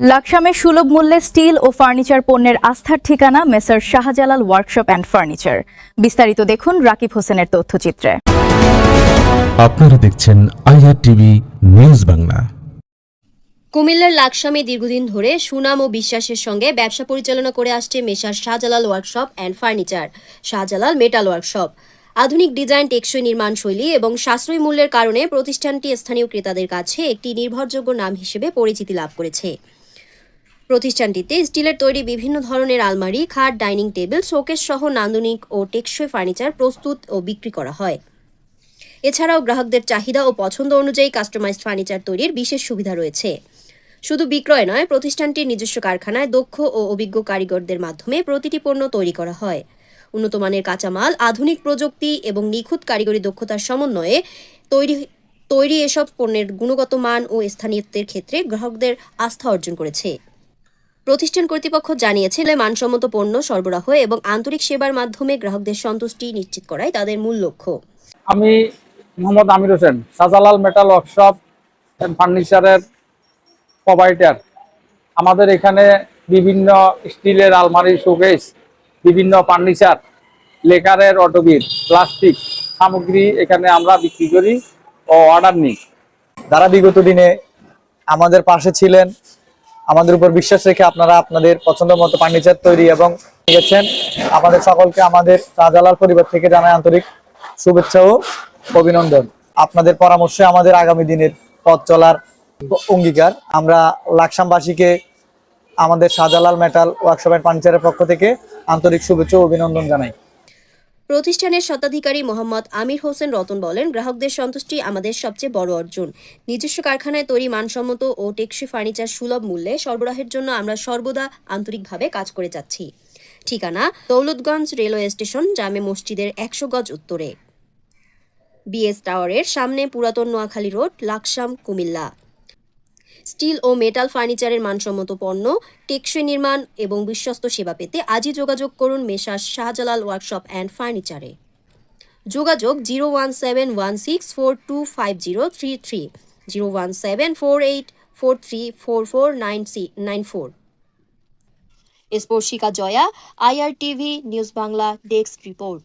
লাকসামে সুলভ মূল্যে স্টিল ও ফার্নিচার পণ্যের আস্থার ঠিকানা মেসার শাহজালাল ওয়ার্কশপ অ্যান্ড ফার্নিচার। বিস্তারিত দেখুন রাকিব হোসেনের তথ্যচিত্রে। আপনারা দেখছেন আইআর টিভি নিউজ বাংলা। কুমিল্লার লাকসামে দীর্ঘদিন ধরে সুনাম ও বিশ্বাসের সঙ্গে ব্যবসা পরিচালনা করে আসছে Messrs Shahjalal workshop and furniture, Shahjalal metal workshop. আধুনিক ডিজাইন, টেকসই নির্মাণ শৈলী এবং সাশ্রয়ী মূল্যের কারণে প্রতিষ্ঠানটি স্থানীয় ক্রেতাদের কাছে একটি নির্ভরযোগ্য নাম হিসেবে পরিচিতি লাভ করেছে। প্রতিষ্ঠানটিতে স্টিলের তৈরি বিভিন্ন ধরনের আলমারি, খাট, ডাইনিং টেবিল, শোকেস সহ নান্দনিক ও টেকসই ফার্নিচার প্রস্তুত ও বিক্রি করা হয়। এছাড়াও গ্রাহকদের চাহিদা ও পছন্দ অনুযায়ী কাস্টমাইজড ফার্নিচার তৈরির বিশেষ সুবিধা রয়েছে। শুধু বিক্রয় নয়, প্রতিষ্ঠানটির নিজস্ব কারখানায় দক্ষ ও অভিজ্ঞ কারিগরদের মাধ্যমে প্রতিটি পণ্য তৈরি করা হয়। উন্নত মানের কাঁচামাল, আধুনিক প্রযুক্তি এবং নিখুঁত কারিগরি দক্ষতার সমন্বয়ে তৈরি এসব পণ্যের গুণগত মান ও স্থানীয়ত্বের ক্ষেত্রে গ্রাহকদের আস্থা অর্জন করেছে। প্রতিষ্ঠান কর্তৃপক্ষ জানিয়েছে, মানসম্মত পণ্য সরবরাহ এবং আন্তরিক সেবার মাধ্যমে গ্রাহকদের সন্তুষ্টি নিশ্চিত করাই তাদের মূল লক্ষ্য। আমি Mohammad Amir Hossain, Shahjalal metal workshop and ফার্নিচারের প্রোভাইডার। আমাদের এখানে বিভিন্ন স্টিলের আলমারি, শোকেস, বিভিন্ন ফার্নিচার, লেকারের অটোবিল, প্লাস্টিক সামগ্রী এখানে আমরা বিক্রি করি ও অর্ডার নিই। যারা বিগত দিনে আমাদের পাশে ছিলেন, আমাদের উপর বিশ্বাস রেখে আপনারা আপনাদের পছন্দ মতো ফার্নিচার তৈরি এবং গেছেন, আমাদের সকলকে আমাদের শাহজালাল পরিবার থেকে জানাই আন্তরিক শুভেচ্ছা ও অভিনন্দন। আপনাদের পরামর্শে আমাদের আগামী দিনের পথ চলার অঙ্গীকার। আমরা লাকসামবাসীকে আমাদের শাহজালাল মেটাল ওয়ার্কশপ এন্ড ফার্নিচারের পক্ষ থেকে আন্তরিক শুভেচ্ছা ও অভিনন্দন জানাই। প্রতিষ্ঠানের স্বত্বাধিকারী মোহাম্মদ আমির হোসেন রতন বলেন, গ্রাহকদের সন্তুষ্টি আমাদের সবচেয়ে বড় অর্জন। নিজস্ব কারখানায় তৈরি মানসম্মত ও টেকসই ফার্নিচার সুলভ মূল্যে সরবরাহের জন্য আমরা সর্বদা আন্তরিকভাবে কাজ করে যাচ্ছি। ঠিকানা: দৌলতগঞ্জ রেলওয়ে স্টেশন, জামে মসজিদের 100 গজ উত্তরে, বিএস টাওয়ারের সামনে, পুরাতন নোয়াখালী রোড, লাকসাম, কুমিল্লা। স্টিল ও মেটাল ফার্নিচারের মানসম্মত পণ্য, টেকসই নির্মাণ এবং বিশ্বস্ত সেবা পেতে আজই যোগাযোগ করুন মেসার শাহজালাল ওয়ার্কশপ অ্যান্ড ফার্নিচারে। যোগাযোগ 01716425033, 01748434494। Sparshika Joya, IR TV news Bangla, desk report.